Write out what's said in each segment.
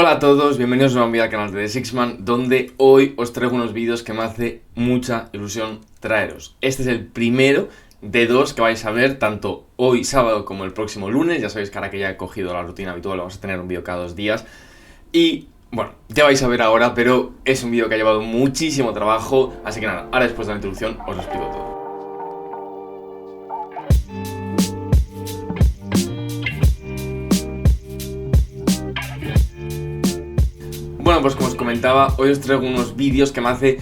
Hola a todos, bienvenidos a una nueva video al canal de The Sixman, donde hoy os traigo unos vídeos que me hace mucha ilusión traeros. Este es el primero de dos que vais a ver tanto hoy sábado como el próximo lunes. Ya sabéis que ahora que ya he cogido la rutina habitual vamos a tener un vídeo cada 2 días. Y bueno, ya vais a ver ahora, pero es un vídeo que ha llevado muchísimo trabajo. Así que nada, ahora después de la introducción os lo explico todo. Bueno, pues como os comentaba, hoy os traigo unos vídeos que me hace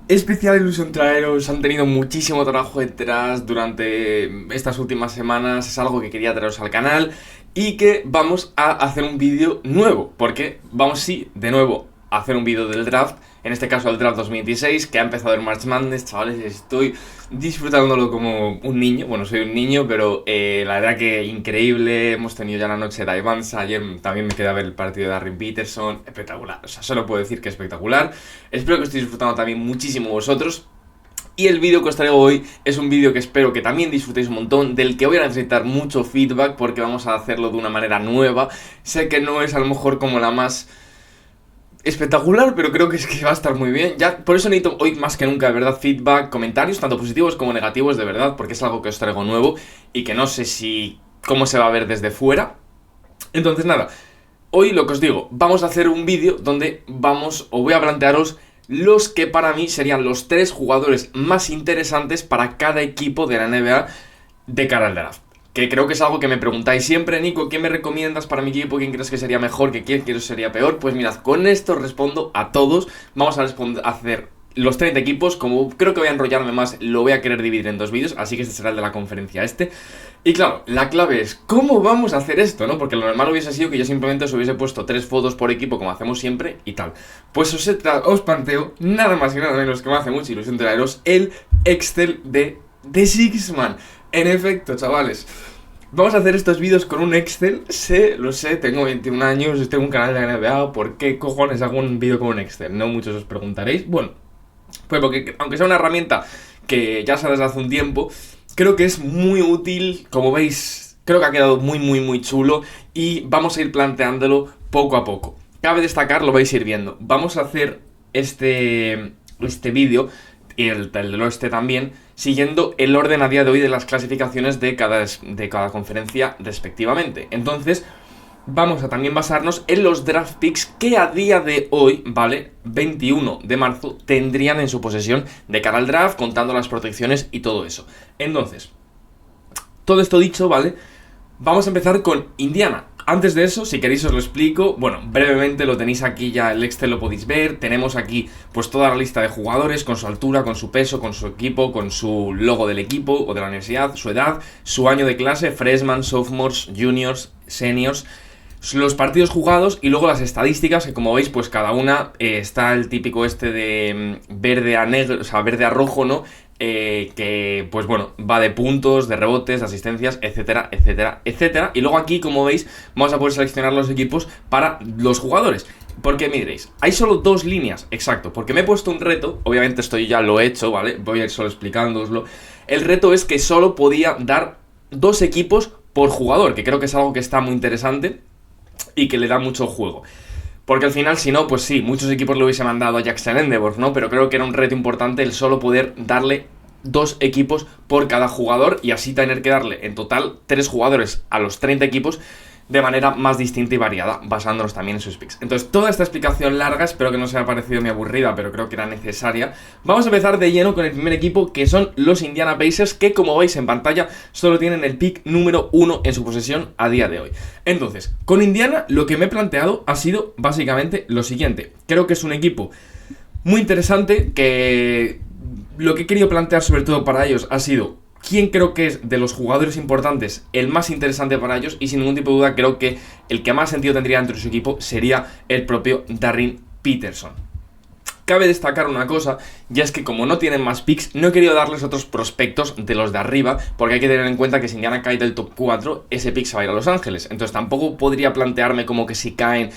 especial ilusión traeros. Han tenido muchísimo trabajo detrás durante estas últimas semanas. Es algo que quería traeros al canal y que vamos a hacer un vídeo nuevo, porque vamos, sí, de nuevo a hacer un vídeo del draft. En este caso el draft 2026, que ha empezado el March Madness. Chavales, estoy disfrutándolo como un niño. Bueno, soy un niño, pero la verdad que increíble. Hemos tenido ya la noche de Ivansa. Ayer también me quedé a ver el partido de Darren Peterson. Espectacular, o sea, solo puedo decir que espectacular. Espero que estéis disfrutando también muchísimo vosotros. Y el vídeo que os traigo hoy es un vídeo que espero que también disfrutéis un montón, del que voy a necesitar mucho feedback, porque vamos a hacerlo de una manera nueva. Sé que no es a lo mejor como la más espectacular, pero creo que es que va a estar muy bien. Ya, por eso necesito hoy más que nunca, de verdad, feedback, comentarios, tanto positivos como negativos, de verdad, porque es algo que os traigo nuevo y que no sé si cómo se va a ver desde fuera. Entonces nada, hoy lo que os digo, vamos a hacer un vídeo donde voy a plantearos los que para mí serían los 3 jugadores más interesantes para cada equipo de la NBA de cara al draft. Que creo que es algo que me preguntáis siempre: Nico, ¿qué me recomiendas para mi equipo? ¿Quién crees que sería mejor? ¿Quién crees que sería peor? Pues mirad, con esto respondo a todos. Vamos a hacer los 30 equipos. Como creo que voy a enrollarme más, lo voy a querer dividir en 2 vídeos, así que este será el de la conferencia Y claro, la clave es ¿cómo vamos a hacer esto? ¿No? Porque lo normal hubiese sido que yo simplemente os hubiese puesto 3 fotos por equipo, como hacemos siempre, y tal. Pues os planteo nada más y nada menos, que me hace mucha ilusión traeros el Excel de The Sixman. En efecto, chavales, vamos a hacer estos vídeos con un Excel. Lo sé, tengo 21 años, tengo un canal de NBA, ¿por qué cojones hago un vídeo con un Excel? No muchos os preguntaréis. Bueno, pues porque aunque sea una herramienta que ya sabes desde hace un tiempo, creo que es muy útil. Como veis, creo que ha quedado muy chulo y vamos a ir planteándolo poco a poco. Cabe destacar, lo vais a ir viendo, vamos a hacer este vídeo y el del oeste también, siguiendo el orden a día de hoy de las clasificaciones de cada conferencia respectivamente. Entonces vamos a también basarnos en los draft picks que a día de hoy, ¿vale? 21 de marzo, tendrían en su posesión de cara al draft, contando las protecciones y todo eso. Entonces, todo esto dicho, ¿vale? Vamos a empezar con Indiana. Antes de eso, si queréis os lo explico. Bueno, brevemente lo tenéis aquí ya, el Excel lo podéis ver. Tenemos aquí pues toda la lista de jugadores, con su altura, con su peso, con su equipo, con su logo del equipo o de la universidad, su edad, su año de clase, freshman, sophomores, juniors, seniors, los partidos jugados y luego las estadísticas, que como veis pues cada una está el típico de verde a negro, o sea, verde a rojo, ¿no? Que pues bueno, va de puntos, de rebotes, de asistencias, etcétera, etcétera, etcétera. Y luego aquí, como veis, vamos a poder seleccionar los equipos para los jugadores. Porque me diréis, hay solo 2 líneas, exacto, porque me he puesto un reto. Obviamente esto yo ya lo he hecho, ¿vale? Voy a ir solo explicándoslo. El reto es que solo podía dar 2 equipos por jugador, que creo que es algo que está muy interesante y que le da mucho juego. Porque al final, si no, pues sí, muchos equipos lo hubiese mandado a Jackson Endeavor, ¿no? Pero creo que era un reto importante el solo poder darle 2 equipos por cada jugador y así tener que darle en total 3 jugadores a los 30 equipos de manera más distinta y variada, basándonos también en sus picks. Entonces, toda esta explicación larga, espero que no os haya parecido muy aburrida, pero creo que era necesaria. Vamos a empezar de lleno con el primer equipo, que son los Indiana Pacers, que como veis en pantalla, solo tienen el pick número 1 en su posesión a día de hoy. Entonces, con Indiana, lo que me he planteado ha sido básicamente lo siguiente. Creo que es un equipo muy interesante, que lo que he querido plantear sobre todo para ellos ha sido quién creo que es de los jugadores importantes el más interesante para ellos, y sin ningún tipo de duda creo que el que más sentido tendría dentro de su equipo sería el propio Darren Peterson. Cabe destacar una cosa, y es que como no tienen más picks, no he querido darles otros prospectos de los de arriba, porque hay que tener en cuenta que si Indiana cae del top 4, ese pick se va a ir a Los Ángeles. Entonces tampoco podría plantearme como que si caen,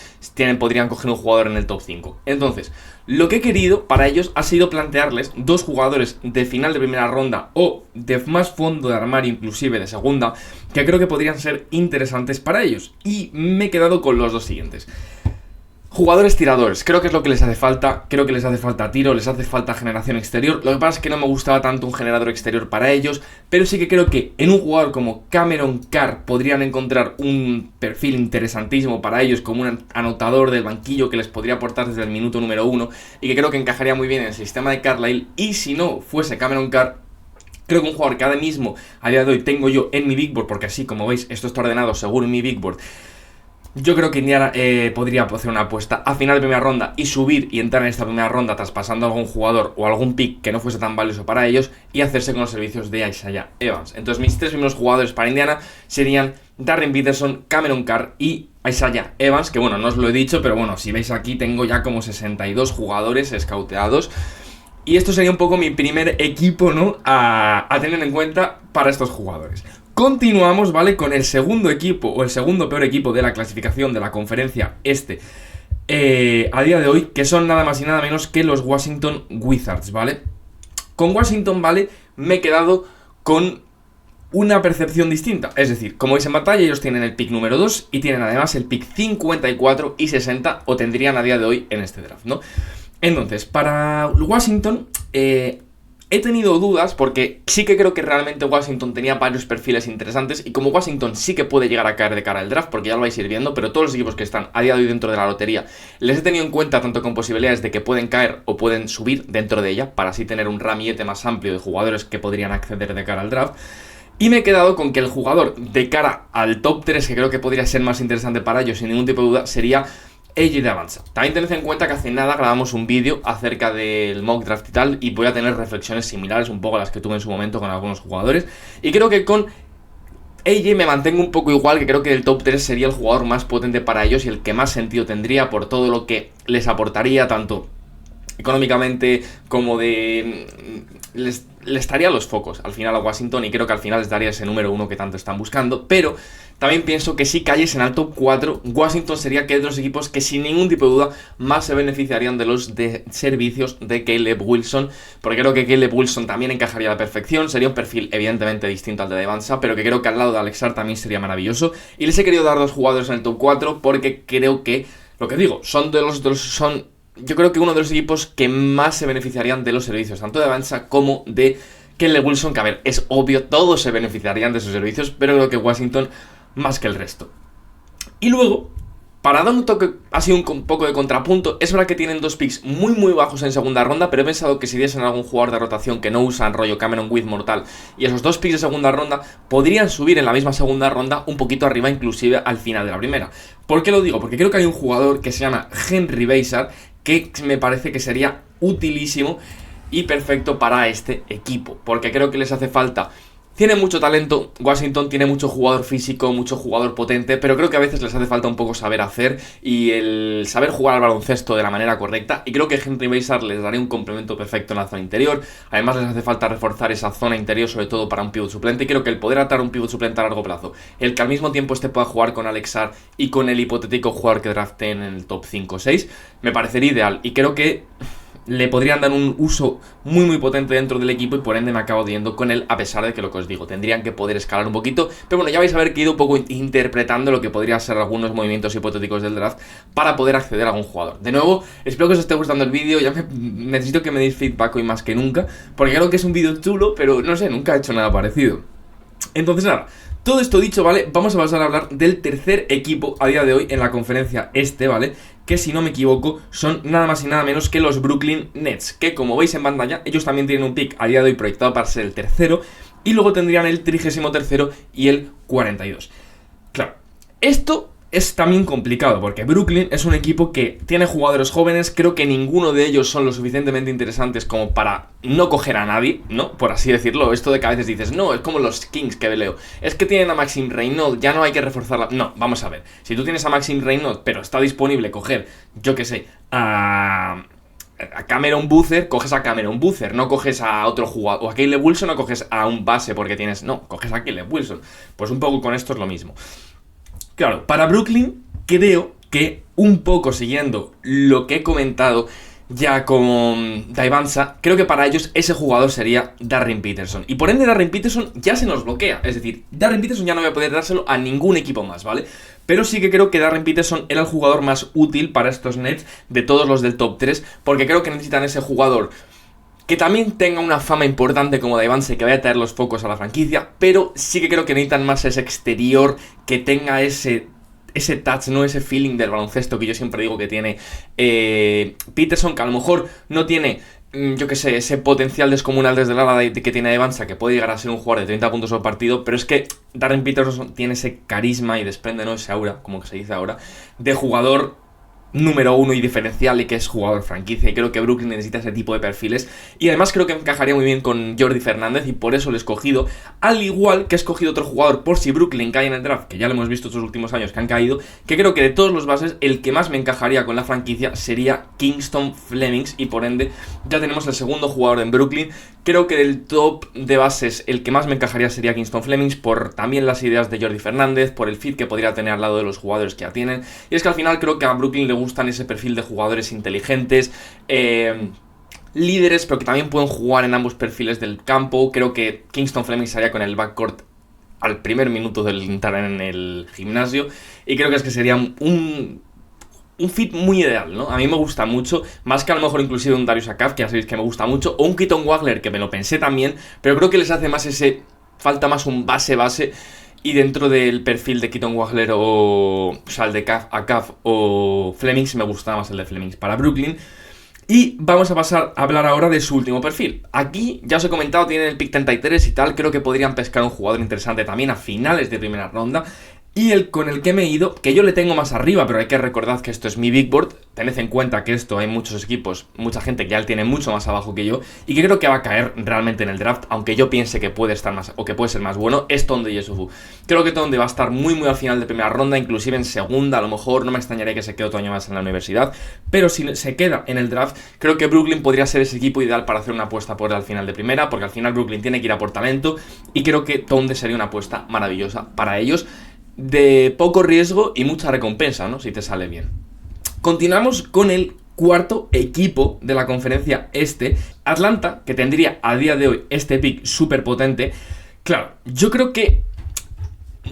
podrían coger un jugador en el top 5. Entonces, lo que he querido para ellos ha sido plantearles 2 jugadores de final de primera ronda o de más fondo de armario, inclusive de segunda, que creo que podrían ser interesantes para ellos. Y me he quedado con los 2 siguientes. Jugadores tiradores, creo que es lo que les hace falta. Creo que les hace falta tiro, les hace falta generación exterior. Lo que pasa es que no me gustaba tanto un generador exterior para ellos, pero sí que creo que en un jugador como Cameron Carr podrían encontrar un perfil interesantísimo para ellos, como un anotador del banquillo que les podría aportar desde el minuto número 1, y que creo que encajaría muy bien en el sistema de Carlisle. Y si no fuese Cameron Carr, creo que un jugador que ahora mismo, a día de hoy, tengo yo en mi Big Board, porque así, como veis, esto está ordenado seguro en mi Big Board. Yo creo que Indiana podría hacer una apuesta a final de primera ronda y subir y entrar en esta primera ronda traspasando a algún jugador o algún pick que no fuese tan valioso para ellos y hacerse con los servicios de Isaiah Evans. Entonces mis 3 primeros jugadores para Indiana serían Darren Peterson, Cameron Carr y Isaiah Evans, que bueno, no os lo he dicho, pero bueno, si veis aquí tengo ya como 62 jugadores escauteados. Y esto sería un poco mi primer equipo, ¿no?, a tener en cuenta para estos jugadores. Continuamos, ¿vale?, con el segundo equipo, o el segundo peor equipo de la clasificación de la conferencia a día de hoy, que son nada más y nada menos que los Washington Wizards, ¿vale? Con Washington, ¿vale?, me he quedado con una percepción distinta. Es decir, como veis en pantalla, ellos tienen el pick número 2 y tienen además el pick 54 y 60, o tendrían a día de hoy en este draft, ¿no? Entonces, para Washington, he tenido dudas porque sí que creo que realmente Washington tenía varios perfiles interesantes y como Washington sí que puede llegar a caer de cara al draft, porque ya lo vais a ir viendo, pero todos los equipos que están a día de hoy dentro de la lotería les he tenido en cuenta tanto con posibilidades de que pueden caer o pueden subir dentro de ella, para así tener un ramillete más amplio de jugadores que podrían acceder de cara al draft. Y me he quedado con que el jugador de cara al top 3 que creo que podría ser más interesante para ellos sin ningún tipo de duda sería AJ Davanza. También tened en cuenta que hace nada grabamos un vídeo acerca del mock draft y tal, y voy a tener reflexiones similares un poco a las que tuve en su momento con algunos jugadores, y creo que con AJ me mantengo un poco igual, que creo que el top 3 sería el jugador más potente para ellos y el que más sentido tendría por todo lo que les aportaría, tanto económicamente como de... les daría los focos al final a Washington, y creo que al final les daría ese número 1 que tanto están buscando. Pero también pienso que si cayesen al top 4, Washington sería que de los equipos que sin ningún tipo de duda más se beneficiarían de los servicios de Caleb Wilson, porque creo que Caleb Wilson también encajaría a la perfección. Sería un perfil evidentemente distinto al de Devanza, pero que creo que al lado de Alexar también sería maravilloso. Y les he querido dar 2 jugadores en el top 4 porque creo que, lo que digo, yo creo que uno de los equipos que más se beneficiarían de los servicios, tanto de Avanza como de Caleb Wilson, que a ver, es obvio, todos se beneficiarían de sus servicios, pero creo que Washington más que el resto. Y luego, para dar un toque, así un poco de contrapunto, es verdad que tienen 2 picks muy bajos en segunda ronda, pero he pensado que si diesen algún jugador de rotación que no usan rollo Cameron Whitmore tal, y esos 2 picks de segunda ronda podrían subir en la misma segunda ronda un poquito arriba, inclusive al final de la primera. ¿Por qué lo digo? Porque creo que hay un jugador que se llama Henry Beisar, que me parece que sería utilísimo y perfecto para este equipo, porque creo que les hace falta. Tiene mucho talento, Washington tiene mucho jugador físico, mucho jugador potente, pero creo que a veces les hace falta un poco saber hacer y el saber jugar al baloncesto de la manera correcta, y creo que Henry Beisar les daría un complemento perfecto en la zona interior. Además les hace falta reforzar esa zona interior, sobre todo para un pivot suplente, y creo que el poder atar un pivot suplente a largo plazo, el que al mismo tiempo pueda jugar con Alexar y con el hipotético jugador que draften en el top 5 o 6, me parecería ideal, y creo que le podrían dar un uso muy potente dentro del equipo, y por ende me acabo yendo con él, a pesar de que lo que os digo, tendrían que poder escalar un poquito. Pero bueno, ya vais a ver que he ido un poco interpretando lo que podrían ser algunos movimientos hipotéticos del draft para poder acceder a algún jugador. De nuevo, espero que os esté gustando el vídeo. Necesito que me deis feedback hoy más que nunca, porque creo que es un vídeo chulo, pero no sé, nunca he hecho nada parecido. Entonces nada, todo esto dicho, ¿vale? Vamos a pasar a hablar del tercer equipo a día de hoy en la conferencia ¿vale? Que si no me equivoco son nada más y nada menos que los Brooklyn Nets, que como veis en pantalla, ellos también tienen un pick a día de hoy proyectado para ser el tercero, y luego tendrían el 33º y el 42. Claro, esto es también complicado, porque Brooklyn es un equipo que tiene jugadores jóvenes. Creo que ninguno de ellos son lo suficientemente interesantes como para no coger a nadie, ¿no? Por así decirlo. Esto de que a veces dices, no, es como los Kings que leo, es que tienen a Maxime Reynolds, ya no hay que reforzarla. No, vamos a ver, si tú tienes a Maxime Reynolds, pero está disponible coger, yo que sé, a Cameron Boozer, coges a Cameron Boozer, no coges a otro jugador, o a Caleb Wilson, no coges a un base porque tienes, no, coges a Caleb Wilson. Pues un poco con esto es lo mismo. Claro, para Brooklyn creo que un poco siguiendo lo que he comentado, ya con Daivansa, creo que para ellos ese jugador sería Darren Peterson. Y por ende Darren Peterson ya se nos bloquea. Es decir, Darren Peterson ya no voy a poder dárselo a ningún equipo más, ¿vale? Pero sí que creo que Darren Peterson era el jugador más útil para estos Nets de todos los del top 3, porque creo que necesitan ese jugador que también tenga una fama importante como Daivansa y que vaya a traer los focos a la franquicia, pero sí que creo que necesitan más ese exterior, que tenga ese touch, ¿no? Ese feeling del baloncesto que yo siempre digo que tiene Peterson, que a lo mejor no tiene, yo que sé, ese potencial descomunal desde el ala que tiene Daivansa, que puede llegar a ser un jugador de 30 puntos por partido, pero es que Darren Peterson tiene ese carisma y desprende, ¿no? Ese aura, como que se dice ahora, de jugador número uno y diferencial, y que es jugador franquicia, y creo que Brooklyn necesita ese tipo de perfiles, y además creo que encajaría muy bien con Jordi Fernández, y por eso lo he escogido, al igual que he escogido otro jugador por si Brooklyn cae en el draft, que ya lo hemos visto estos últimos años que han caído, que creo que de todos los bases el que más me encajaría con la franquicia sería Kingston Flemings, y por ende ya tenemos el segundo jugador en Brooklyn. Creo que del top de bases el que más me encajaría sería Kingston Flemings, por también las ideas de Jordi Fernández, por el fit que podría tener al lado de los jugadores que ya tienen, y es que al final creo que a Brooklyn le gustan ese perfil de jugadores inteligentes, líderes, pero que también pueden jugar en ambos perfiles del campo. Creo que Kingston Flemings haría con el backcourt al primer minuto del entrar en el gimnasio, y creo que es que sería un fit muy ideal, ¿no? A mí me gusta mucho, más que a lo mejor inclusive un Darius Akaf, que ya sabéis que me gusta mucho, o un Keaton Wagler, que me lo pensé también, pero creo que les hace más falta más un base, y dentro del perfil de Keaton Wagler o sea, el de Akaf o Flemings, me gusta más el de Flemings para Brooklyn. Y vamos a pasar a hablar ahora de su último perfil. Aquí, ya os he comentado, tienen el pick 33 y tal, creo que podrían pescar un jugador interesante también a finales de primera ronda. Y el con el que me he ido, que yo le tengo más arriba, pero hay que recordar que esto es mi big board. Tened en cuenta que esto hay muchos equipos, mucha gente que ya le tiene mucho más abajo que yo, y que creo que va a caer realmente en el draft, aunque yo piense que puede estar más, o que puede ser más bueno, es Tonde Yesufu. Creo que Tonde va a estar muy al final de primera ronda, inclusive en segunda, a lo mejor, no me extrañaría que se quede otro año más en la universidad, pero si se queda en el draft, creo que Brooklyn podría ser ese equipo ideal para hacer una apuesta por él al final de primera, porque al final Brooklyn tiene que ir a por talento, y creo que Tonde sería una apuesta maravillosa para ellos, de poco riesgo y mucha recompensa, ¿no? Si te sale bien. Continuamos con el cuarto equipo de la conferencia este, Atlanta, que tendría a día de hoy este pick súper potente. Claro, yo creo que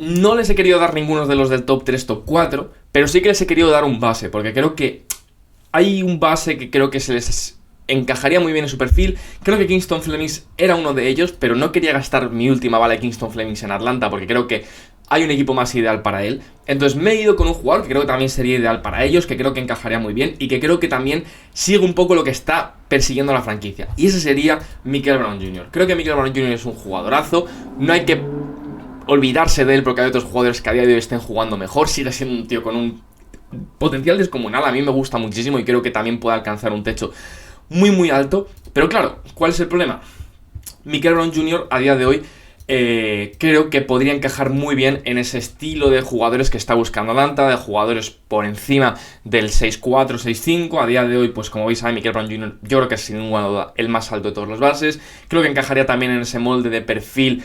no les he querido dar ninguno de los del top 3, top 4, pero sí que les he querido dar un base, porque creo que hay un base que creo que se les encajaría muy bien en su perfil. Creo que Kingston Flemings era uno de ellos, pero no quería gastar mi última bala de Kingston Flemings en Atlanta, porque creo que hay un equipo más ideal para él. Entonces me he ido con un jugador que creo que también sería ideal para ellos, que creo que encajaría muy bien y que creo que también sigue un poco lo que está persiguiendo la franquicia. Y ese sería Michael Brown Jr. Creo que Michael Brown Jr. es un jugadorazo. No hay que olvidarse de él porque hay otros jugadores que a día de hoy estén jugando mejor. Sigue siendo un tío con un potencial descomunal. A mí me gusta muchísimo y creo que también puede alcanzar un techo muy alto. Pero claro, ¿cuál es el problema? Michael Brown Jr. a día de hoy creo que podría encajar muy bien en ese estilo de jugadores que está buscando Atlanta, de jugadores por encima del 6'4", 6'5". A día de hoy, pues como veis, Michael Brown Jr. yo creo que es sin ninguna duda el más alto de todos los bases. Creo que encajaría también en ese molde de perfil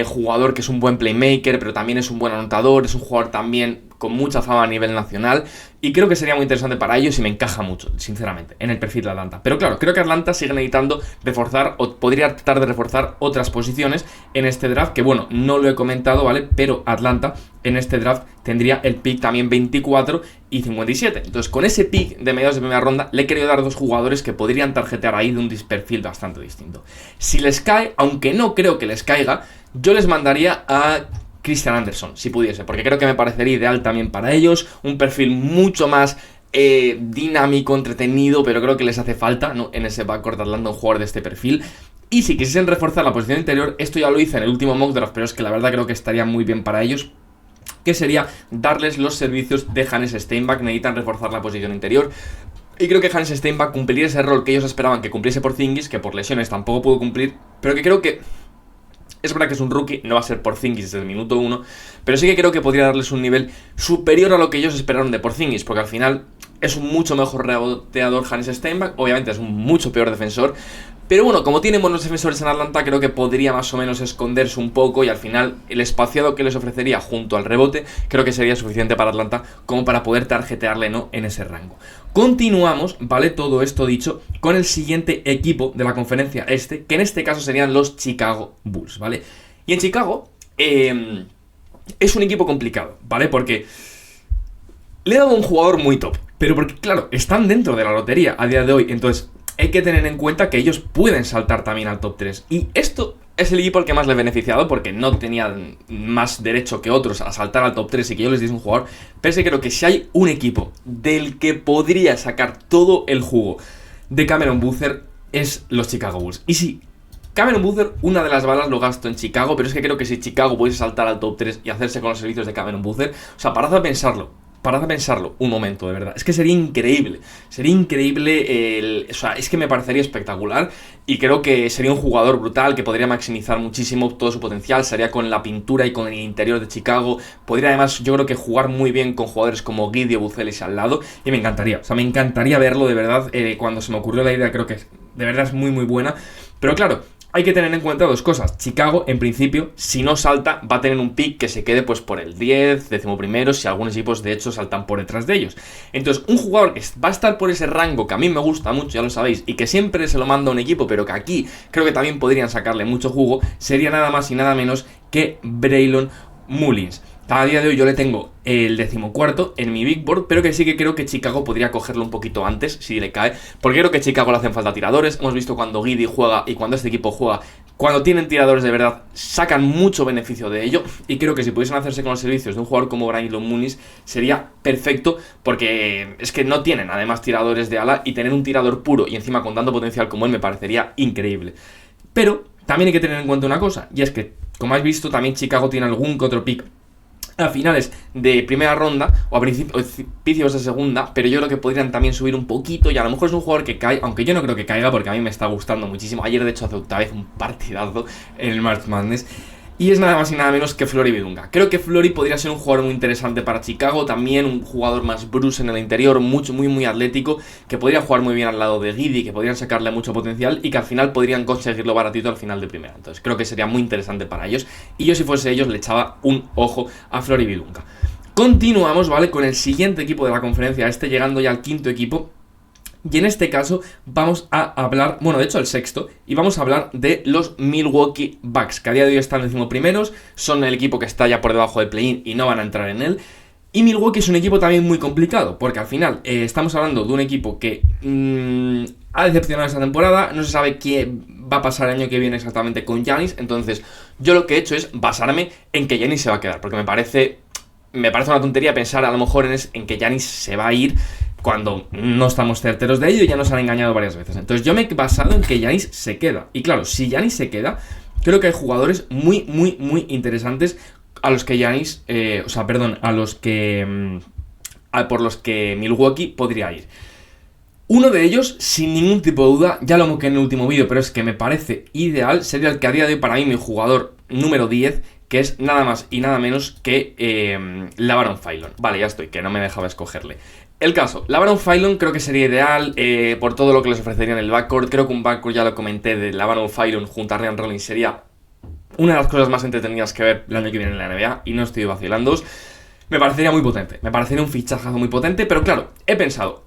jugador que es un buen playmaker, pero también es un buen anotador, es un jugador también con mucha fama a nivel nacional, y creo que sería muy interesante para ellos y me encaja mucho, sinceramente, en el perfil de Atlanta. Pero claro, creo que Atlanta sigue necesitando reforzar, o podría tratar de reforzar otras posiciones en este draft, que bueno, no lo he comentado, ¿vale? Pero Atlanta en este draft tendría el pick también 24 y 57. Entonces, con ese pick de mediados de primera ronda, le he querido dar dos jugadores que podrían tarjetear ahí de un perfil bastante distinto. Si les cae, aunque no creo que les caiga, yo les mandaría a Christian Anderson, si pudiese, porque creo que me parecería ideal también para ellos, un perfil mucho más dinámico, entretenido, pero creo que les hace falta, ¿no?, en ese backcourt de Atlanta un jugador de este perfil. Y si quisiesen reforzar la posición interior, esto ya lo hice en el último mock draft, pero es que la verdad creo que estaría muy bien para ellos, que sería darles los servicios de Hannes Steinbach. Necesitan reforzar la posición interior, y creo que Hannes Steinbach cumpliría ese rol que ellos esperaban que cumpliese Porzingis, que por lesiones tampoco pudo cumplir, pero que creo que es verdad que es un rookie, no va a ser Porzingis desde el minuto 1, pero sí que creo que podría darles un nivel superior a lo que ellos esperaron de Porzingis, porque al final es un mucho mejor reboteador Hannes Steinbach, obviamente es un mucho peor defensor, Pero bueno, como tiene buenos defensores en Atlanta, creo que podría más o menos esconderse un poco y al final el espaciado que les ofrecería junto al rebote creo que sería suficiente para Atlanta como para poder tarjetearle, ¿no?, en ese rango. Continuamos, ¿vale? Todo esto dicho, con el siguiente equipo de la conferencia este, que en este caso serían los Chicago Bulls, ¿vale? Y en Chicago es un equipo complicado, ¿vale? Porque le he dado un jugador muy top, pero porque, claro, están dentro de la lotería a día de hoy, entonces hay que tener en cuenta que ellos pueden saltar también al top 3. Y esto es el equipo al que más le he beneficiado porque no tenían más derecho que otros a saltar al top 3 y que yo les diese un jugador. Pero es que creo que si hay un equipo del que podría sacar todo el jugo de Cameron Boozer es los Chicago Bulls. Y sí, Cameron Boozer, una de las balas lo gasto en Chicago, pero es que creo que si Chicago pudiese saltar al top 3 y hacerse con los servicios de Cameron Boozer, o sea, parad a pensarlo un momento, de verdad. Es que sería increíble. O sea, es que me parecería espectacular. Y creo que sería un jugador brutal que podría maximizar muchísimo todo su potencial. Sería con la pintura y con el interior de Chicago. Podría además, yo creo que jugar muy bien con jugadores como Giddey o Buzelis al lado. Y me encantaría. O sea, me encantaría verlo, de verdad. Cuando se me ocurrió la idea, creo que de verdad es muy, muy buena. Pero claro, hay que tener en cuenta dos cosas. Chicago, en principio, si no salta, va a tener un pick que se quede pues por el 10, 11º, si algunos equipos de hecho saltan por detrás de ellos. Entonces, un jugador que va a estar por ese rango, que a mí me gusta mucho, ya lo sabéis, y que siempre se lo manda a un equipo, pero que aquí creo que también podrían sacarle mucho jugo, sería nada más y nada menos que Braylon Mullins. A día de hoy yo le tengo el 14º en mi Big Board, pero que sí que creo que Chicago podría cogerlo un poquito antes, si le cae, porque creo que a Chicago le hacen falta tiradores. Hemos visto cuando Giddey juega y cuando este equipo juega, cuando tienen tiradores de verdad, sacan mucho beneficio de ello, y creo que si pudiesen hacerse con los servicios de un jugador como Braylon Mullins sería perfecto, porque es que no tienen además tiradores de ala, y tener un tirador puro y encima con tanto potencial como él me parecería increíble. Pero también hay que tener en cuenta una cosa, y es que, como habéis visto, también Chicago tiene algún que otro pick a finales de primera ronda o a principios de segunda, pero yo creo que podrían también subir un poquito y a lo mejor es un jugador que cae, aunque yo no creo que caiga porque a mí me está gustando muchísimo. Ayer de hecho hace otra vez un partidazo en el March Madness. Y es nada más y nada menos que Flory Bidunga. Creo que Flory podría ser un jugador muy interesante para Chicago. También un jugador más bruce en el interior, muy atlético, que podría jugar muy bien al lado de Giddey, que podrían sacarle mucho potencial y que al final podrían conseguirlo baratito al final de primera. Entonces creo que sería muy interesante para ellos. Y yo si fuese ellos le echaba un ojo a Flory Bidunga. Continuamos, ¿vale? Con el siguiente equipo de la conferencia llegando ya al quinto equipo. Y en este caso vamos a hablar, bueno, de hecho el sexto, y vamos a hablar de los Milwaukee Bucks, que a día de hoy están 11º, son el equipo que está ya por debajo del play-in y no van a entrar en él. Y Milwaukee es un equipo también muy complicado, porque al final estamos hablando de un equipo que ha decepcionado esta temporada, no se sabe qué va a pasar el año que viene exactamente con Giannis, entonces yo lo que he hecho es basarme en que Giannis se va a quedar, porque me parece una tontería pensar a lo mejor en que Giannis se va a ir cuando no estamos certeros de ello y ya nos han engañado varias veces. Entonces yo me he basado en que Giannis se queda. Y claro, si Giannis se queda, creo que hay jugadores muy interesantes a los que Giannis, por los que Milwaukee podría ir. Uno de ellos, sin ningún tipo de duda, ya lo moqué en el último vídeo, pero es que me parece ideal, sería el que a día de hoy para mí mi jugador número 10, que es nada más y nada menos que LaVaron Philon. Vale, ya estoy, que no me dejaba escogerle. El caso, LaVaron Philon creo que sería ideal por todo lo que les ofrecería en el backcourt. Creo que un backcourt, ya lo comenté, de LaVaron Philon junto a Ryan Rollins sería una de las cosas más entretenidas que ver el año que viene en la NBA, y no estoy vacilando. Me parecería muy potente, me parecería un fichajazo muy potente, pero claro, he pensado,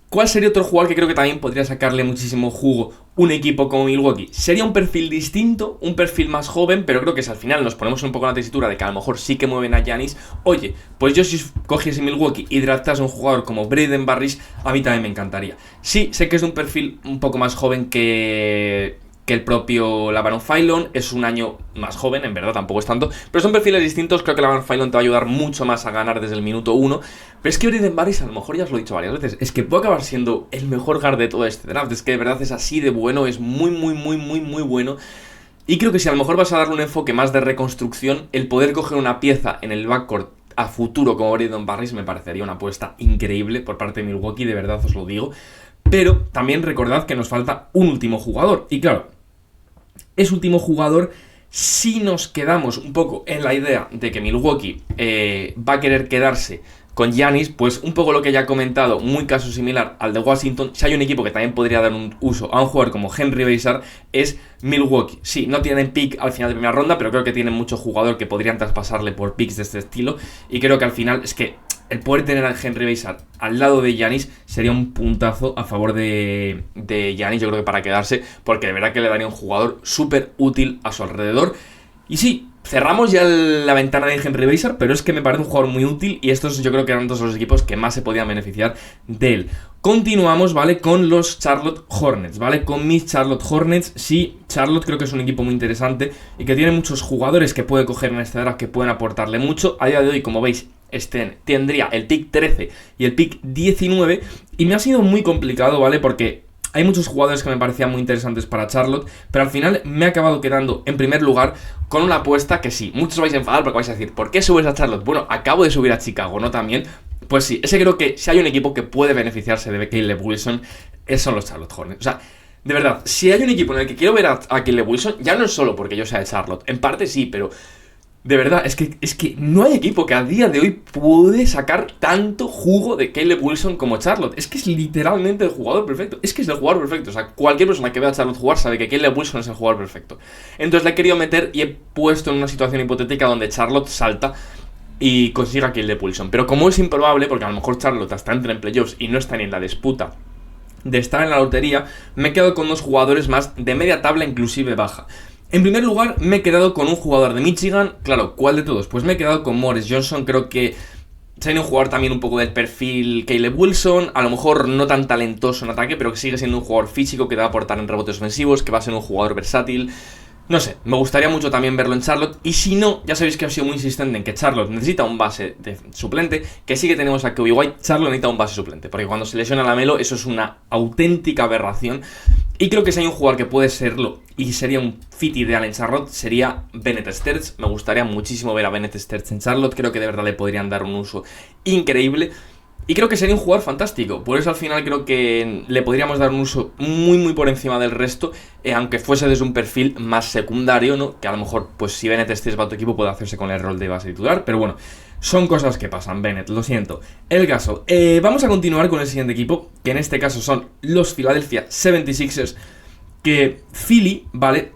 ¿cuál sería otro jugador que creo que también podría sacarle muchísimo jugo un equipo como Milwaukee? Sería un perfil distinto, un perfil más joven, pero creo que si al final nos ponemos un poco en la tesitura de que a lo mejor sí que mueven a Giannis, oye, pues yo si cogiese Milwaukee y draftase a un jugador como Braden Barrish, a mí también me encantaría. Sí, sé que es de un perfil un poco más joven que el propio LaVaron Philon, es un año más joven, en verdad tampoco es tanto, pero son perfiles distintos. Creo que LaVaron Philon te va a ayudar mucho más a ganar desde el minuto 1, pero es que Braden Barrish, a lo mejor ya os lo he dicho varias veces, es que puede acabar siendo el mejor guard de todo este draft. Es que de verdad es así de bueno, es muy bueno, y creo que si a lo mejor vas a darle un enfoque más de reconstrucción, el poder coger una pieza en el backcourt a futuro como Braden Barrish me parecería una apuesta increíble por parte de Milwaukee, de verdad os lo digo. Pero también recordad que nos falta un último jugador, y claro, ese último jugador, si nos quedamos un poco en la idea de que Milwaukee va a querer quedarse con Giannis, pues un poco lo que ya he comentado, muy caso similar al de Washington. Si hay un equipo que también podría dar un uso a un jugador como Henry Beijar, es Milwaukee. Sí, no tienen pick al final de primera ronda, pero creo que tienen mucho jugador que podrían traspasarle por picks de este estilo, y creo que al final es que el poder tener a Henry Beijar al lado de Giannis sería un puntazo a favor de Giannis, yo creo que para quedarse, porque de verdad que le daría un jugador súper útil a su alrededor. Y sí, cerramos ya la ventana de Henry Beijar, pero es que me parece un jugador muy útil y estos yo creo que eran todos los equipos que más se podían beneficiar de él. Continuamos, ¿vale? Con los Charlotte Hornets, ¿vale? Con mis Charlotte Hornets. Sí, Charlotte creo que es un equipo muy interesante y que tiene muchos jugadores que puede coger en este draft, que pueden aportarle mucho. A día de hoy, como veis, tendría el pick 13 y el pick 19 y me ha sido muy complicado, ¿vale? Porque hay muchos jugadores que me parecían muy interesantes para Charlotte, pero al final me he acabado quedando en primer lugar con una apuesta que sí, muchos vais a enfadar porque vais a decir, ¿por qué subes a Charlotte? Bueno, acabo de subir a Chicago, ¿no? También, pues sí, ese creo que si hay un equipo que puede beneficiarse de Caleb Wilson, son los Charlotte Hornets. O sea, de verdad, si hay un equipo en el que quiero ver a Caleb Wilson, ya no es solo porque yo sea de Charlotte, en parte sí, pero de verdad, es que no hay equipo que a día de hoy puede sacar tanto jugo de Caleb Wilson como Charlotte. Es que es literalmente el jugador perfecto. Es que es el jugador perfecto. O sea, cualquier persona que vea a Charlotte jugar sabe que Caleb Wilson es el jugador perfecto. Entonces le he querido meter y he puesto en una situación hipotética donde Charlotte salta y consiga Caleb Wilson. Pero como es improbable, porque a lo mejor Charlotte hasta entra en playoffs y no está ni en la disputa de estar en la lotería, me he quedado con dos jugadores más de media tabla, inclusive baja. En primer lugar, me he quedado con un jugador de Michigan. Claro, ¿cuál de todos? Pues me he quedado con Morris Johnson. Creo que sería un jugador también un poco del perfil Caleb Wilson. A lo mejor no tan talentoso en ataque, pero que sigue siendo un jugador físico que te va a aportar en rebotes ofensivos, que va a ser un jugador versátil. No sé, me gustaría mucho también verlo en Charlotte. Y si no, ya sabéis que he sido muy insistente en que Charlotte necesita un base de suplente. Que sí que tenemos a Kobe White, Charlotte necesita un base suplente. Porque cuando se lesiona LaMelo, eso es una auténtica aberración. Y creo que si hay un jugador que puede serlo y sería un fit ideal en Charlotte, sería Bennett Stertz. Me gustaría muchísimo ver a Bennett Stertz en Charlotte. Creo que de verdad le podrían dar un uso increíble. Y creo que sería un jugador fantástico. Por eso al final creo que le podríamos dar un uso muy por encima del resto, aunque fuese desde un perfil más secundario, ¿no? Que a lo mejor, pues si Bennett Stertz va a tu equipo, puede hacerse con el rol de base titular. Pero bueno, son cosas que pasan, Bennett, lo siento. El caso, vamos a continuar con el siguiente equipo, que en este caso son los Philadelphia 76ers, que Philly, ¿vale?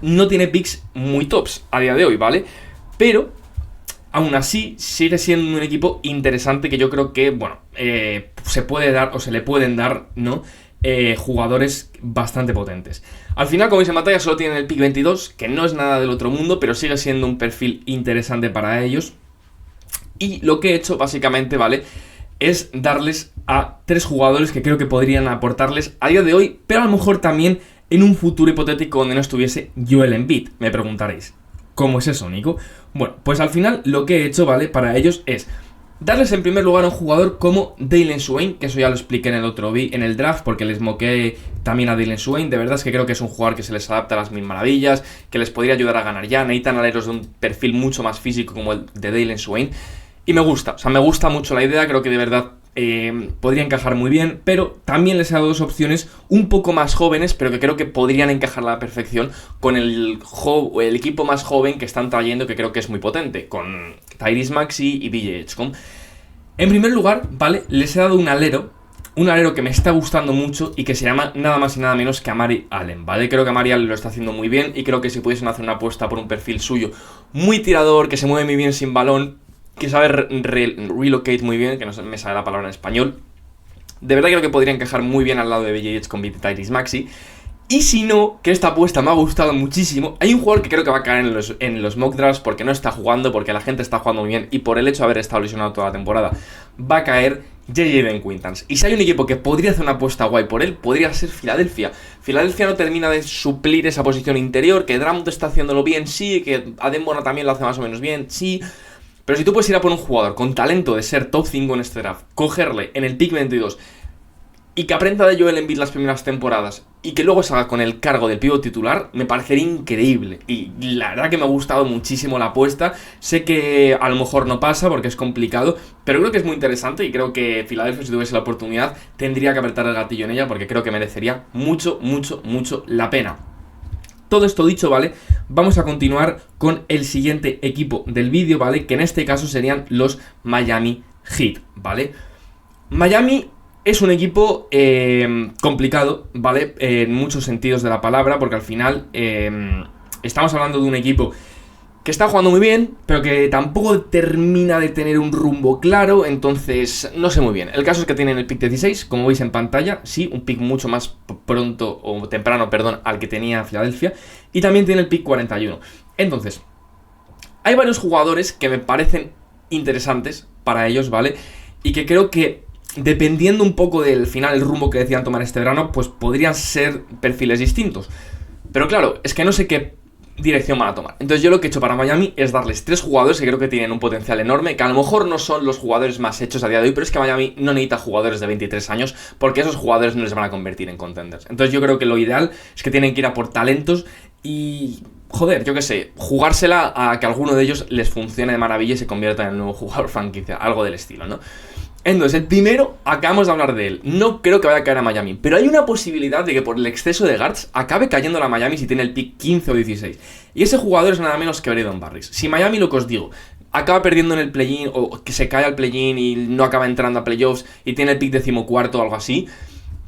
No tiene picks muy tops a día de hoy, ¿vale? Pero aún así, sigue siendo un equipo interesante que yo creo que, bueno, se puede dar o se le pueden dar, ¿no? Jugadores bastante potentes. Al final, como veis en pantalla, solo tienen el pick 22, que no es nada del otro mundo, pero sigue siendo un perfil interesante para ellos. Y lo que he hecho, básicamente, ¿vale? Es darles a 3 jugadores que creo que podrían aportarles a día de hoy, pero a lo mejor también en un futuro hipotético donde no estuviese Joel Embiid. Me preguntaréis, ¿cómo es eso, Nico? Bueno, pues al final lo que he hecho, ¿vale? Para ellos es darles en primer lugar a un jugador como Jalen Swain, que eso ya lo expliqué en el otro en el draft, porque les moqué también a Jalen Swain. De verdad es que creo que es un jugador que se les adapta a las mil maravillas, que les podría ayudar a ganar ya. Necesitan aleros de un perfil mucho más físico como el de Jalen Swain. Y me gusta, o sea, me gusta mucho la idea, creo que de verdad podría encajar muy bien, pero también les he dado 2 opciones un poco más jóvenes, pero que creo que podrían encajar a la perfección con el equipo más joven que están trayendo, que creo que es muy potente, con Tyrese Maxey y BJ Edgecombe. En primer lugar, ¿vale? Les he dado un alero que me está gustando mucho y que se llama nada más y nada menos que Amari Allen, ¿vale? Creo que Amari Allen lo está haciendo muy bien y creo que si pudiesen hacer una apuesta por un perfil suyo muy tirador, que se mueve muy bien sin balón, que sabe relocate muy bien, que no me sale la palabra en español. De verdad creo que podría encajar muy bien al lado de BJ Edgecombe con Tyrese Maxey. Y si no, que esta apuesta me ha gustado muchísimo, hay un jugador que creo que va a caer en los mock drafts porque no está jugando, porque la gente está jugando muy bien y por el hecho de haber estado lesionado toda la temporada, va a caer Jaden Quintans. Y si hay un equipo que podría hacer una apuesta guay por él, podría ser Filadelfia. Filadelfia no termina de suplir esa posición interior, que Drummond está haciéndolo bien, sí, que Adembona también lo hace más o menos bien, sí. Pero si tú puedes ir a por un jugador con talento de ser top 5 en este draft, cogerle en el pick 22 y que aprenda de Joel Embiid las primeras temporadas y que luego salga con el cargo del pívot titular, me parecería increíble. Y la verdad que me ha gustado muchísimo la apuesta. Sé que a lo mejor no pasa porque es complicado, pero creo que es muy interesante y creo que Filadelfia, si tuviese la oportunidad, tendría que apretar el gatillo en ella porque creo que merecería mucho la pena. Todo esto dicho, ¿vale? Vamos a continuar con el siguiente equipo del vídeo, ¿vale? Que en este caso serían los Miami Heat, ¿vale? Miami es un equipo complicado, ¿vale? En muchos sentidos de la palabra, porque al final estamos hablando de un equipo que está jugando muy bien, pero que tampoco termina de tener un rumbo claro, entonces no sé muy bien. El caso es que tienen el pick 16, como veis en pantalla, sí, un pick mucho más pronto, o temprano, perdón, al que tenía Filadelfia, y también tiene el pick 41. Entonces, hay varios jugadores que me parecen interesantes para ellos, ¿vale? Y que creo que, dependiendo un poco del final, el rumbo que decidan tomar este verano, pues podrían ser perfiles distintos. Pero claro, es que no sé qué dirección van a tomar. Entonces yo lo que he hecho para Miami es darles 3 jugadores que creo que tienen un potencial enorme, que a lo mejor no son los jugadores más hechos a día de hoy, pero es que Miami no necesita jugadores de 23 años porque esos jugadores no les van a convertir en contenders. Entonces yo creo que lo ideal es que tienen que ir a por talentos y, joder, yo qué sé, jugársela a que alguno de ellos les funcione de maravilla y se convierta en el nuevo jugador franquicia, algo del estilo, ¿no? Entonces, el primero, acabamos de hablar de él. No creo que vaya a caer a Miami, pero hay una posibilidad de que por el exceso de guards acabe cayendo a la Miami si tiene el pick 15 o 16. Y ese jugador es nada menos que Braden Barris. Si Miami, lo que os digo, acaba perdiendo en el play-in o que se cae al play-in y no acaba entrando a playoffs y tiene el pick 14 o algo así,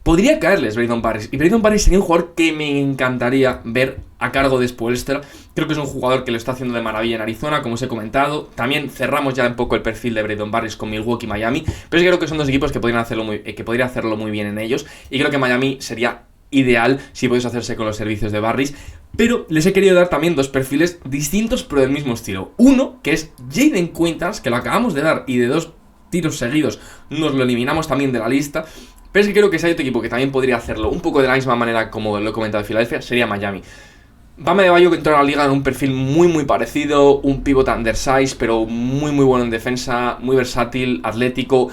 podría caerles Braden Barris. Y Braden Barris sería un jugador que me encantaría ver a cargo de Spoelstra. Creo que es un jugador que lo está haciendo de maravilla en Arizona, como os he comentado. También cerramos ya un poco el perfil de Braden Barris con Milwaukee y Miami. Pero es que creo que son dos equipos que podrían hacerlo muy bien en ellos. Y creo que Miami sería ideal si podéis hacerse con los servicios de Barris. Pero les he querido dar también 2 perfiles distintos pero del mismo estilo. Uno, que es Jaden Quintans, que lo acabamos de dar y de 2 tiros seguidos nos lo eliminamos también de la lista. Pero es que creo que si hay otro equipo que también podría hacerlo un poco de la misma manera como lo he comentado de Filadelfia, sería Miami. Bam Adebayo, que entró a la liga en un perfil muy parecido, un pivot undersize, pero muy bueno en defensa, muy versátil, atlético.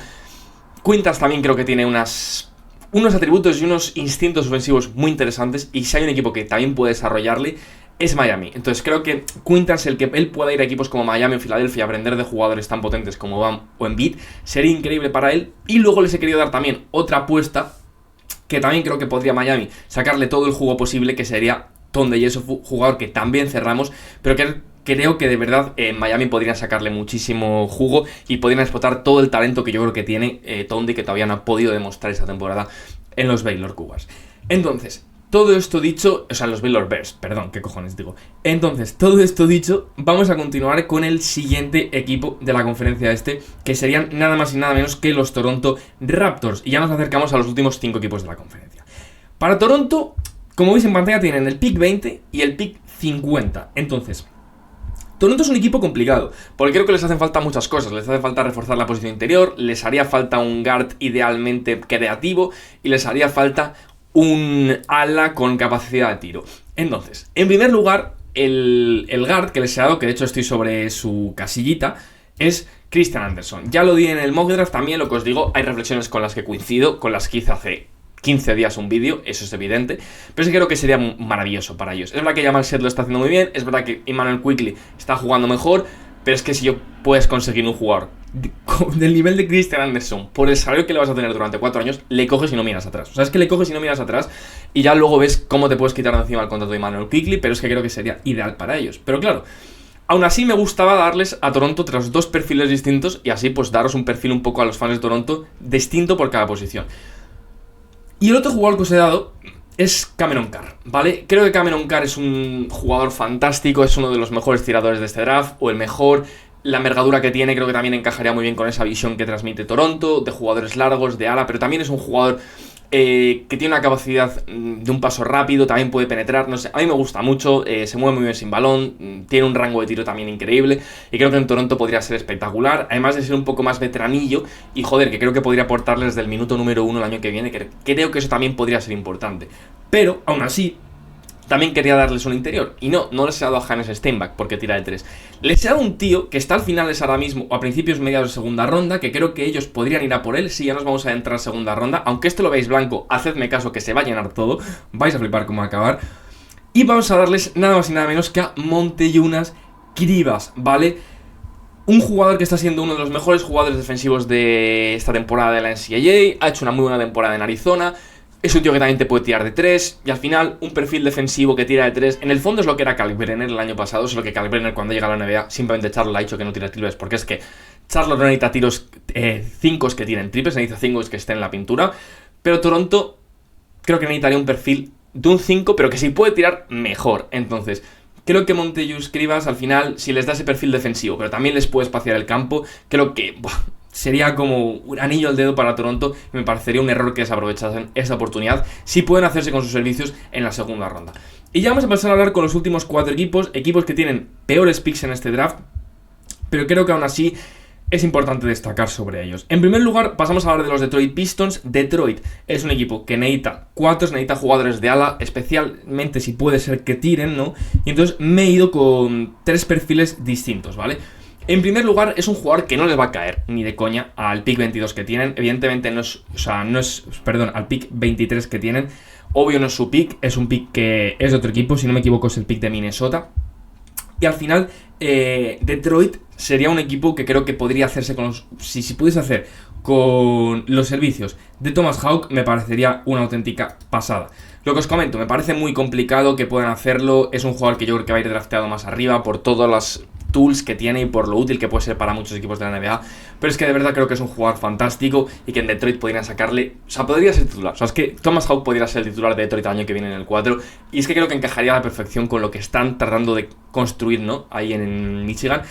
Quintans también creo que tiene unos atributos y unos instintos ofensivos muy interesantes, y si hay un equipo que también puede desarrollarle, es Miami. Entonces creo que Quintans, el que él pueda ir a equipos como Miami o Filadelfia a aprender de jugadores tan potentes como Bam o Embiid, sería increíble para él. Y luego les he querido dar también otra apuesta, que también creo que podría Miami sacarle todo el jugo posible, que sería Tonde Yeso, jugador que también cerramos, pero que creo que de verdad en Miami podrían sacarle muchísimo jugo y podrían explotar todo el talento que yo creo que tiene Tonde, que todavía no ha podido demostrar esta temporada en los Baylor Cougars. Entonces, todo esto dicho, o sea, los Baylor Bears, perdón, qué cojones digo. Entonces, todo esto dicho, vamos a continuar con el siguiente equipo de la conferencia que serían nada más y nada menos que los Toronto Raptors. Y ya nos acercamos a los últimos 5 equipos de la conferencia. Para Toronto, como veis en pantalla, tienen el pick 20 y el pick 50. Entonces, Toronto es un equipo complicado, porque creo que les hacen falta muchas cosas. Les hace falta reforzar la posición interior, les haría falta un guard idealmente creativo y les haría falta un ala con capacidad de tiro. Entonces, en primer lugar, el guard que les he dado, que de hecho estoy sobre su casillita, es Christian Anderson. Ya lo di en el mock draft, también lo que os digo, hay reflexiones con las que coincido, con las que hice hace 15 días un vídeo, eso es evidente, pero sí creo que sería maravilloso para ellos. Es verdad que Jamal Shead lo está haciendo muy bien, es verdad que Immanuel Quickley está jugando mejor, pero es que si yo puedes conseguir un jugador del nivel de Christian Anderson por el salario que le vas a tener durante 4 años, le coges y no miras atrás. O sea, es que le coges y no miras atrás y ya luego ves cómo te puedes quitar de encima el contrato de Immanuel Quickley, pero es que creo que sería ideal para ellos. Pero claro, aún así me gustaba darles a Toronto tras 2 perfiles distintos y así pues daros un perfil un poco a los fans de Toronto distinto por cada posición. Y el otro jugador que os he dado es Cameron Carr, ¿vale? Creo que Cameron Carr es un jugador fantástico, es uno de los mejores tiradores de este draft, o el mejor. La envergadura que tiene creo que también encajaría muy bien con esa visión que transmite Toronto, de jugadores largos, de ala, pero también es un jugador que tiene una capacidad de un paso rápido, también puede penetrar, no sé, a mí me gusta mucho, se mueve muy bien sin balón, tiene un rango de tiro también increíble, y creo que en Toronto podría ser espectacular, además de ser un poco más veteranillo, y joder, que creo que podría aportarles desde el minuto número 1 el año que viene, que creo que eso también podría ser importante, pero aún así también quería darles un interior, y no les he dado a Hannes Steinbach porque tira de 3. Les he dado un tío que está al finales ahora mismo, o a principios mediados de segunda ronda, que creo que ellos podrían ir a por él si ya nos vamos a entrar segunda ronda. Aunque esto lo veis blanco, hacedme caso que se va a llenar todo, vais a flipar cómo va a acabar. Y vamos a darles nada más y nada menos que a Montejunas Krivas, ¿vale? Un jugador que está siendo uno de los mejores jugadores defensivos de esta temporada de la NCAA, ha hecho una muy buena temporada en Arizona. Es un tío que también te puede tirar de 3 y al final un perfil defensivo que tira de 3. En el fondo es lo que era Kalkbrenner el año pasado, solo que Kalkbrenner cuando llega a la NBA simplemente Charles ha dicho que no tira triples porque es que Charlotte no necesita tiros 5 que tienen triples, necesita 5 que estén en la pintura. Pero Toronto creo que necesitaría un perfil de un 5, pero que si puede tirar, mejor. Entonces, creo que Monte Scrivas al final, si les da ese perfil defensivo, pero también les puede espaciar el campo, creo que sería como un anillo al dedo para Toronto y me parecería un error que desaprovechasen esa oportunidad si pueden hacerse con sus servicios en la segunda ronda. Y ya vamos a pasar a hablar con los últimos 4 equipos que tienen peores picks en este draft, pero creo que aún así es importante destacar sobre ellos. En primer lugar, pasamos a hablar de los Detroit Pistons. Detroit es un equipo que necesita necesita jugadores de ala, especialmente si puede ser que tiren, ¿no? Y entonces me he ido con 3 perfiles distintos, ¿vale? En primer lugar, es un jugador que no les va a caer ni de coña al pick 22 que tienen. Evidentemente al pick 23 que tienen. Obvio no es su pick, es un pick que es de otro equipo, si no me equivoco es el pick de Minnesota. Y al final, Detroit sería un equipo que creo que podría hacerse con los... Si pudiese hacer con los servicios de Thomas Hawk, me parecería una auténtica pasada. Lo que os comento, me parece muy complicado que puedan hacerlo. Es un jugador que yo creo que va a ir drafteado más arriba por todas las tools que tiene y por lo útil que puede ser para muchos equipos de la NBA. Pero es que de verdad creo que es un jugador fantástico y que en Detroit podrían sacarle... O sea, podría ser titular. O sea, es que Thomas Hawk podría ser el titular de Detroit el año que viene en el 4. Y es que creo que encajaría a la perfección con lo que están tratando de construir, ¿no? Ahí en Michigan.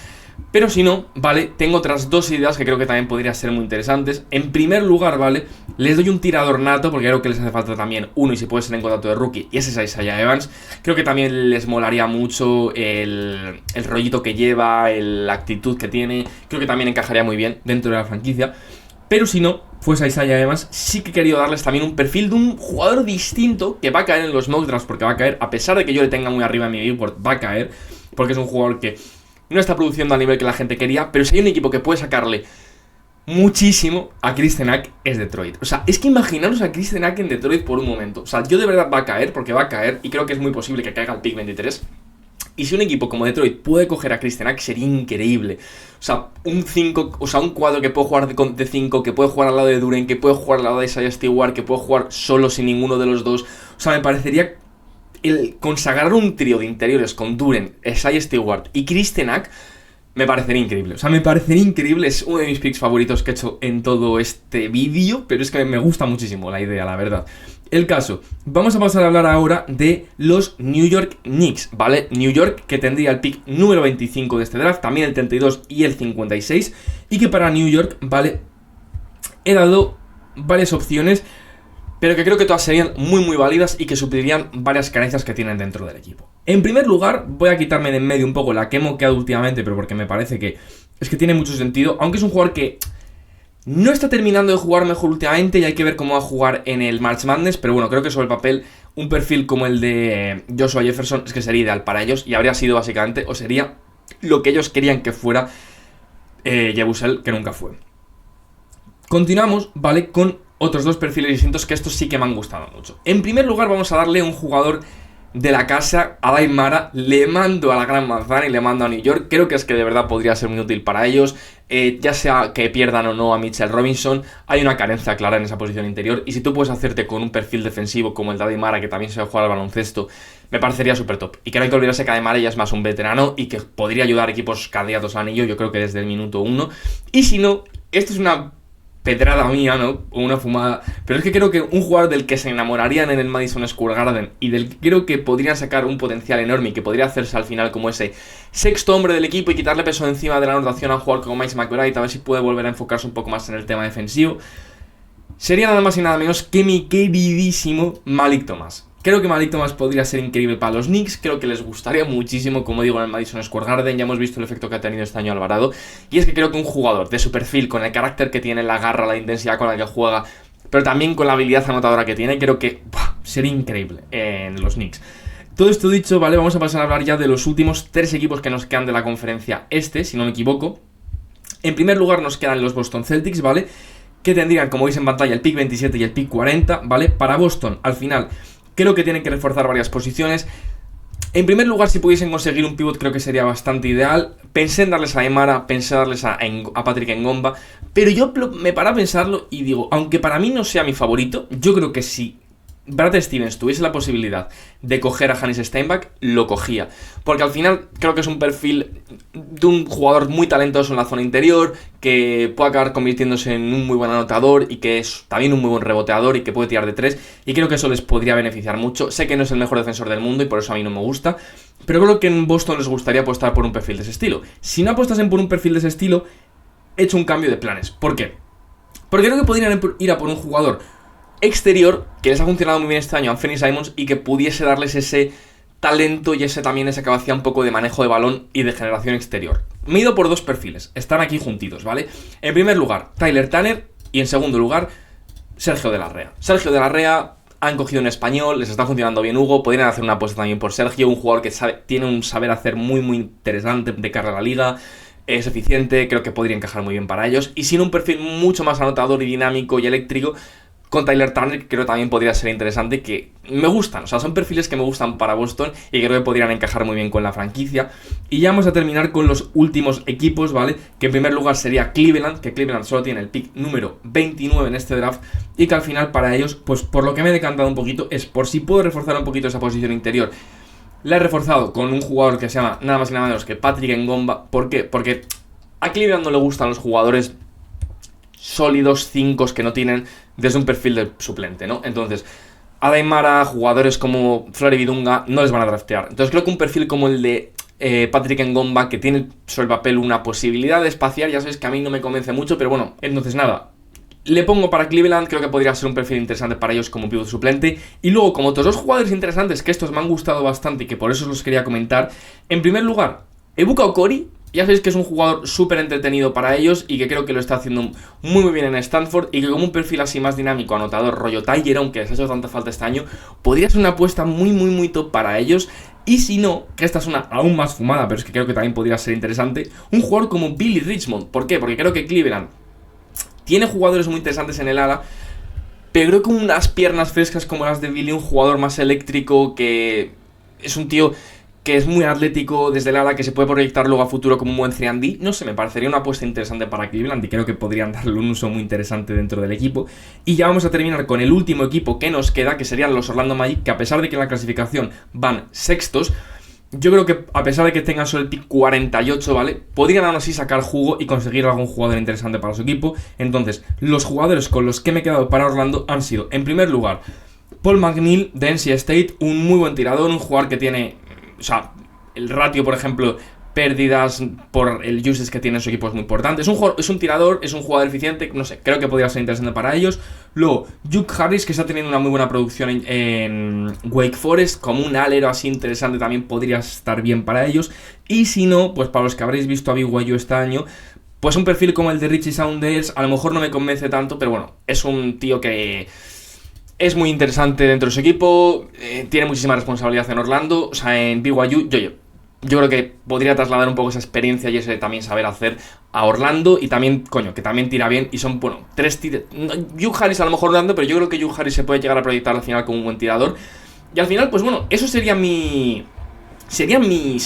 Pero si no, ¿vale? Tengo otras 2 ideas que creo que también podrían ser muy interesantes. En primer lugar, ¿vale? Les doy un tirador nato porque creo que les hace falta también uno y si puede ser en contrato de rookie. Y ese es Isaiah Evans. Creo que también les molaría mucho el rollito que lleva, la actitud que tiene. Creo que también encajaría muy bien dentro de la franquicia. Pero si no fuese Isaiah Evans, sí que he querido darles también un perfil de un jugador distinto que va a caer en los mock drafts porque va a caer. A pesar de que yo le tenga muy arriba en mi billboard, va a caer. Porque es un jugador que no está produciendo al nivel que la gente quería, pero si hay un equipo que puede sacarle muchísimo a Chris Tenack es Detroit. O sea, es que imaginaros a Chris Tenack en Detroit por un momento. O sea, yo de verdad va a caer, porque va a caer, y creo que es muy posible que caiga al pick 23. Y si un equipo como Detroit puede coger a Chris Tenack, sería increíble. O sea, un 5, o sea, un cuadro que puede jugar de 5, que puede jugar al lado de Duren, que puede jugar al lado de Isaiah Stewart, que puede jugar solo sin ninguno de los dos. O sea, me parecería el consagrar un trío de interiores con Duren, Isaiah Stewart y Chris Tenack me parecería increíble. O sea, me parecería increíble. Es uno de mis picks favoritos que he hecho en todo este vídeo, pero es que me gusta muchísimo la idea, la verdad. El caso, vamos a pasar a hablar ahora de los New York Knicks, ¿vale? New York, que tendría el pick número 25 de este draft, también el 32 y el 56, y que para New York, ¿vale? He dado varias opciones, pero que creo que todas serían muy válidas y que suplirían varias carencias que tienen dentro del equipo. En primer lugar, voy a quitarme de en medio un poco la que he moqueado últimamente, pero porque me parece que es que tiene mucho sentido, aunque es un jugador que no está terminando de jugar mejor últimamente y hay que ver cómo va a jugar en el March Madness, pero bueno, creo que sobre el papel un perfil como el de Joshua Jefferson es que sería ideal para ellos y habría sido básicamente, o sería lo que ellos querían que fuera Yabusel, que nunca fue. Continuamos, ¿vale? Con otros 2 perfiles distintos que estos sí que me han gustado mucho. En primer lugar vamos a darle un jugador de la casa, a Dai Mara. Le mando a la Gran Manzana y le mando a New York. Creo que es que de verdad podría ser muy útil para ellos. Ya sea que pierdan o no a Mitchell Robinson, hay una carencia clara en esa posición interior. Y si tú puedes hacerte con un perfil defensivo como el de Dai Mara, que también sabe jugar al baloncesto, me parecería súper top. Y que no hay que olvidarse que Dai Mara ya es más un veterano y que podría ayudar a equipos candidatos al anillo, yo creo que desde el minuto 1. Y si no, esto es una pedrada mía, ¿no? O una fumada. Pero es que creo que un jugador del que se enamorarían en el Madison Square Garden y del que creo que podrían sacar un potencial enorme y que podría hacerse al final como ese sexto hombre del equipo y quitarle peso encima de la anotación a un jugador como Miles McBride, a ver si puede volver a enfocarse un poco más en el tema defensivo, sería nada más y nada menos que mi queridísimo Malik Thomas. Creo que Malik Thomas podría ser increíble para los Knicks, creo que les gustaría muchísimo, como digo, en el Madison Square Garden. Ya hemos visto el efecto que ha tenido este año Alvarado, y es que creo que un jugador de su perfil, con el carácter que tiene, la garra, la intensidad con la que juega, pero también con la habilidad anotadora que tiene, creo que sería increíble en los Knicks. Todo esto dicho, vale, vamos a pasar a hablar ya de los últimos 3 equipos que nos quedan de la conferencia este, si no me equivoco. En primer lugar nos quedan los Boston Celtics, ¿vale? Que tendrían, como veis en pantalla, el pick 27 y el pick 40, ¿vale? Para Boston, al final, creo que tienen que reforzar varias posiciones. En primer lugar, si pudiesen conseguir un pivot, creo que sería bastante ideal. Pensé en darles a Aymara, pensé en darles a Patrick Ngomba, pero yo me paré a pensarlo y digo, aunque para mí no sea mi favorito, yo creo que si Brad Stevens tuviese la posibilidad de coger a Hannes Steinbach, lo cogía. Porque al final creo que es un perfil de un jugador muy talentoso en la zona interior, que puede acabar convirtiéndose en un muy buen anotador y que es también un muy buen reboteador y que puede tirar de 3. Y creo que eso les podría beneficiar mucho. Sé que no es el mejor defensor del mundo y por eso a mí no me gusta, pero creo que en Boston les gustaría apostar por un perfil de ese estilo. Si no apostasen por un perfil de ese estilo, he hecho un cambio de planes. ¿Por qué? Porque creo que podrían ir a por un jugador exterior que les ha funcionado muy bien este año a Anthony Simons y que pudiese darles ese talento y esa capacidad un poco de manejo de balón y de generación exterior. Me he ido por dos perfiles, están aquí juntitos, ¿vale? En primer lugar, Tyler Tanner y en segundo lugar, Sergio de la Rea. Sergio de la Rea han cogido un español, les está funcionando bien Hugo, podrían hacer una apuesta también por Sergio, un jugador que tiene un saber hacer muy muy interesante de cara a la liga, es eficiente, creo que podría encajar muy bien para ellos, y sin un perfil mucho más anotador y dinámico y eléctrico, con Tyler Turner, que creo que también podría ser interesante, que me gustan, o sea, son perfiles que me gustan para Boston y creo que podrían encajar muy bien con la franquicia. Y ya vamos a terminar con los últimos equipos, ¿vale? Que en primer lugar sería Cleveland, que Cleveland solo tiene el pick número 29 en este draft y que al final para ellos, pues por lo que me he decantado un poquito, es por si puedo reforzar un poquito esa posición interior. La he reforzado con un jugador que se llama nada más y nada menos que Patrick Ngomba. ¿Por qué? Porque a Cleveland no le gustan los jugadores sólidos, 5 que no tienen desde un perfil de suplente, ¿no? Entonces, a Daimara, jugadores como Flori Vidunga no les van a draftear. Entonces creo que un perfil como el de Patrick Ngomba, que tiene sobre el papel una posibilidad de espaciar, ya sabéis que a mí no me convence mucho, pero bueno, entonces nada, le pongo para Cleveland, creo que podría ser un perfil interesante para ellos como pívot suplente. Y luego, como otros dos jugadores interesantes, que estos me han gustado bastante y que por eso os los quería comentar, en primer lugar, Ebuka Okori. Ya sabéis que es un jugador súper entretenido para ellos y que creo que lo está haciendo muy muy bien en Stanford y que como un perfil así más dinámico, anotador, rollo Tiger, aunque les ha hecho tanta falta este año, podría ser una apuesta muy muy muy top para ellos. Y si no, que esta es una aún más fumada, pero es que creo que también podría ser interesante, un jugador como Billy Richmond. ¿Por qué? Porque creo que Cleveland tiene jugadores muy interesantes en el ala, pero creo que unas piernas frescas como las de Billy, un jugador más eléctrico, que es un tío que es muy atlético desde el ala, que se puede proyectar luego a futuro como un buen 3&D, no sé, me parecería una apuesta interesante para Cleveland y creo que podrían darle un uso muy interesante dentro del equipo. Y ya vamos a terminar con el último equipo que nos queda, que serían los Orlando Magic, que a pesar de que en la clasificación van sextos, yo creo que a pesar de que tengan solo el pick 48, ¿vale? Podrían aún así sacar jugo y conseguir algún jugador interesante para su equipo. Entonces, los jugadores con los que me he quedado para Orlando han sido, en primer lugar, Paul McNeil de NC State, un muy buen tirador, un jugador que tiene, o sea, el ratio, por ejemplo, pérdidas por el usage que tiene en su equipo es muy importante. Es un tirador, es un jugador eficiente, no sé, creo que podría ser interesante para ellos. Luego, Duke Harris, que está teniendo una muy buena producción en Wake Forest, como un alero así interesante también podría estar bien para ellos. Y si no, pues para los que habréis visto a BYU este año, pues un perfil como el de Richie Saunders, a lo mejor no me convence tanto, pero bueno, es un tío que es muy interesante dentro de su equipo, tiene muchísima responsabilidad en Orlando, o sea, en BYU, yo creo que podría trasladar un poco esa experiencia y ese también saber hacer a Orlando y también, coño, que también tira bien y son, bueno, tres tiros. Hugh Harris a lo mejor dando, pero yo creo que Hugh Harris se puede llegar a proyectar al final como un buen tirador. Y al final, pues bueno, eso serían mis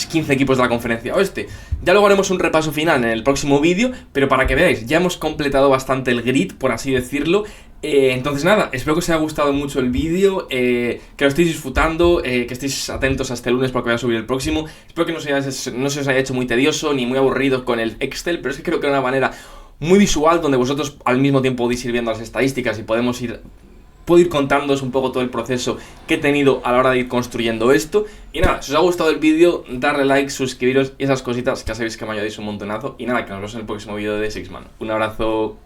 15 equipos de la conferencia oeste. Ya luego haremos un repaso final en el próximo vídeo, pero para que veáis, ya hemos completado bastante el grid, por así decirlo. Entonces nada, espero que os haya gustado mucho el vídeo, que lo estéis disfrutando, que estéis atentos hasta el lunes porque voy a subir el próximo. Espero que no se os haya hecho muy tedioso ni muy aburrido con el Excel, pero es que creo que era una manera muy visual donde vosotros al mismo tiempo podéis ir viendo las estadísticas y puedo ir contándoos un poco todo el proceso que he tenido a la hora de ir construyendo esto. Y nada, si os ha gustado el vídeo, darle like, suscribiros y esas cositas que ya sabéis que me ayudáis un montonazo. Y nada, que nos vemos en el próximo vídeo de Sixman. Un abrazo.